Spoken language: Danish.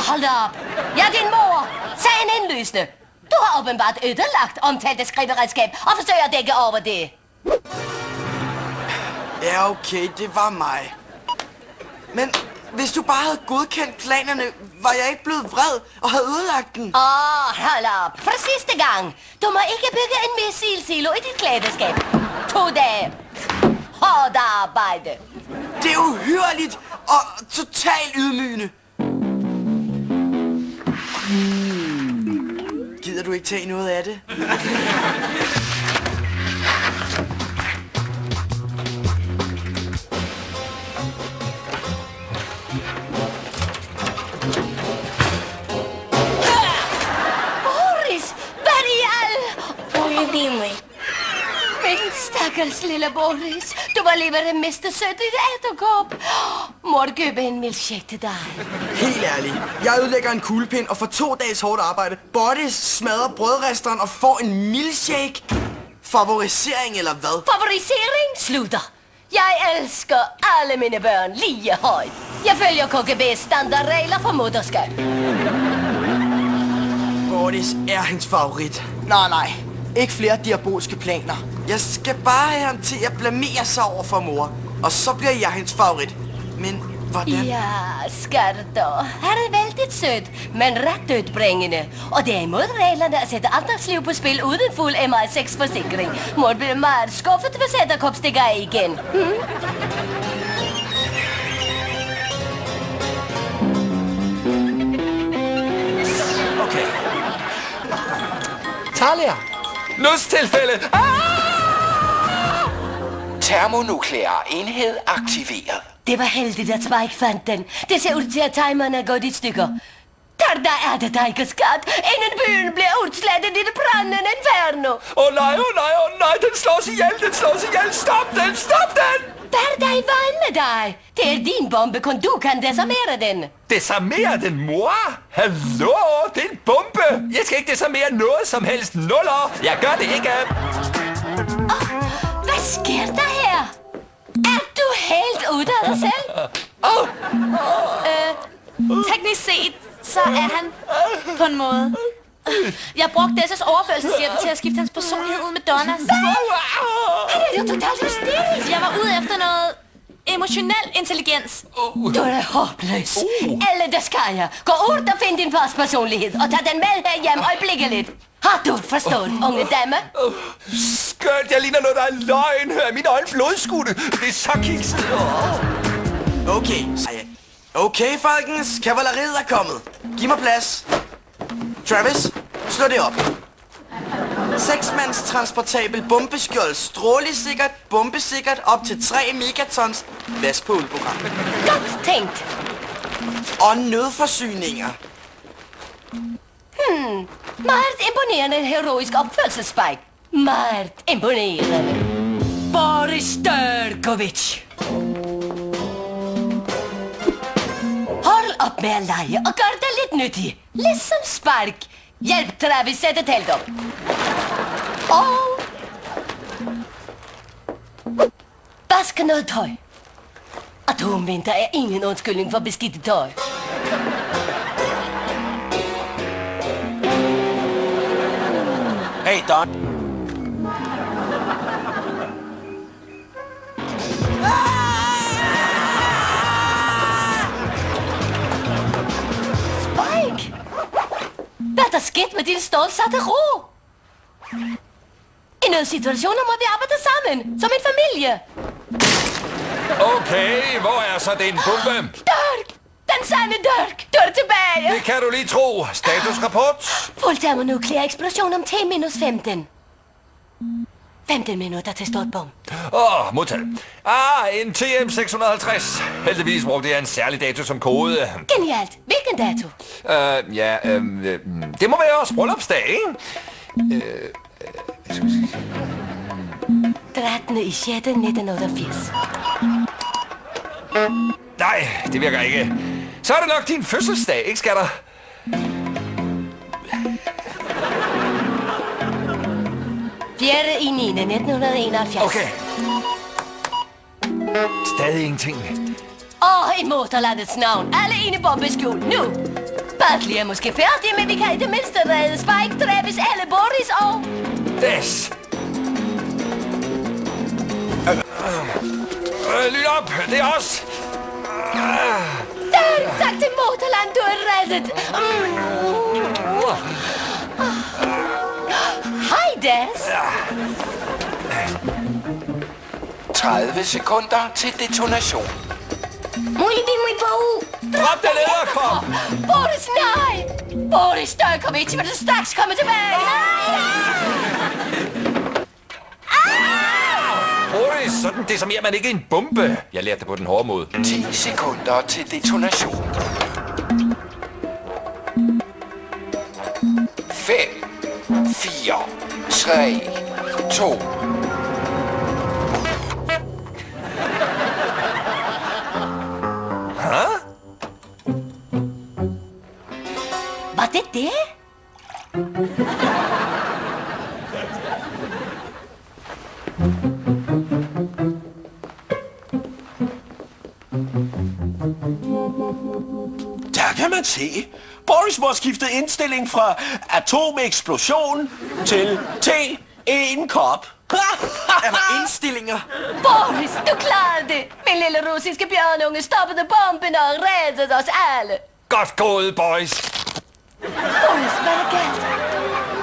hold op. Jeg er din mor. Sagen indlysende. Du har åbenbart ødelagt omtalte skriveredskab og forsøger at dække over det. Ja, okay, det var mig. Men hvis du bare havde godkendt planerne, var jeg ikke blevet vred og havde ødelagt den. Hold op. For sidste gang. Du må ikke bygge en missilsilo i dit klædeskab. 2 dage. Hårdt arbejde. Det er uhyrligt og totalt ydmygende. Gider du ikke tage noget af det? Boris, hvad i al? Min stakkels lille Boris. Du var lige ved at miste sødt i æderkop. Må du købe en milkshake til dig? Helt ærligt. Jeg ødelægger en kuglepind og får 2 dages hårdt arbejde. Boris smadrer brødresteren og får en milkshake. Favorisering eller hvad? Favorisering? Slutter. Jeg elsker alle mine børn lige højt. Jeg følger KGB's standardregler for moderskab. Boris er hans favorit. Nej. Ikke flere diabolske planer. Jeg skal bare have ham til at blamere sig over for mor. Og så bliver jeg hans favorit. Men hvordan? Ja, skal du dog. Han er vældig sødt, men ret dødbringende. Og det er imod reglerne at sætte andres liv på spil uden fuld MI6-forsikring. Mor bliver meget skuffet, hvis æderkop stikker af igen. Okay. Talia. Lysttilfælde. Termonuklear enhed aktiveret. Det var heldigt, at Spike fandt den. Det ser ud til, at timeren er gået i stykker. Der er det, Tiger skat. Inden byen bliver udslettet i det brændende inferno. Åh nej, den slås ihjel, Stop den! Hvad er der i vejen med dig? Det er din bombe, kun du kan desarmere den. Desarmere den, mor? Hallo, det er en bombe. Jeg skal ikke desarmere noget som helst. Nuller. Jeg gør det ikke. Hvad sker der her? Er du helt ude af dig selv? Teknisk set, så er han på en måde. Jeg brugte Desses overførelseshjælp til at skifte hans personlighed ud med Donnas. Han er jo totalt hysterisk. Jeg var ude efter noget emotionel intelligens. Du er håbløs. Eller det skal jeg. Gå ud og find din fars personlighed, og tag den med her hjem øjeblikkeligt. Har du forstået, unge dame? Skønt, jeg ligner noget, der er løgn. Er mine øjne blodskudte? Det er så kikset. Okay, folkens. Kavaleriet er kommet. Giv mig plads. Travis, slå det op. 6-mands transportabel bombeskjold. Strålesikkert, bombesikkert, op til 3 megatons. Vask på uldprogram. Godt tænkt. Og nødforsyninger. Meget imponerende heroisk opførsel, Spike. Meget imponerende. Boris Størkovic. Hold op med at lege og gør det lidt nyttig. Ligesom Spike. Hjælp Travis sætte telt op. Og vaske noget tøj. Atomvinter er ingen undskyldning for beskidte tøj. Hey, Don. Spike! Hvad er der sket med din stålsatte ro? I nødsituationer må vi arbejde sammen, som en familie. Okay, hvor er så den bombe? Dirk! Den sande Dirk! Du er tilbage! Det kan du lige tro. Statusrapport. Fuld termonuklear eksplosion om T-15. 15 minutter til stort bom. Modtaget. En TM650. Heldigvis brugte jeg en særlig dato som kode. Genialt. Hvilken dato? Det må være også bryllupsdag, ikke? 13. i 6. 1988. Nej, det virker ikke. Så er det nok din fødselsdag, ikke skatter? Fjerde i 9. 1971. Okay. Stadig ingenting. I motorlandets navn. Alle inde i bombeskjul. Nu! Bartley er måske færdig, men vi kan i det mindste redde Spike, Travis, alle Boris og... Des. Lyd op, det er os. Tak til Motorland, du er reddet. Hej, Des. 30 sekunder til detonation. Drop den edderkop. Boris, nej! Boris Stojkovic vil straks komme tilbage. Boris, sådan desarmerer man ikke en bombe. Jeg lærte det på den hårde måde. 10 sekunder til detonation. 5, 4, 3, 2. Var det det? Der kan man se. Boris må have skiftet indstilling fra atomeksplosion til en kop. Er der indstillinger? Boris, du klarede det! Min lille russiske bjørnunge stoppede bomben og reddede os alle. Godt gået, boys. Boris, hvad er galt?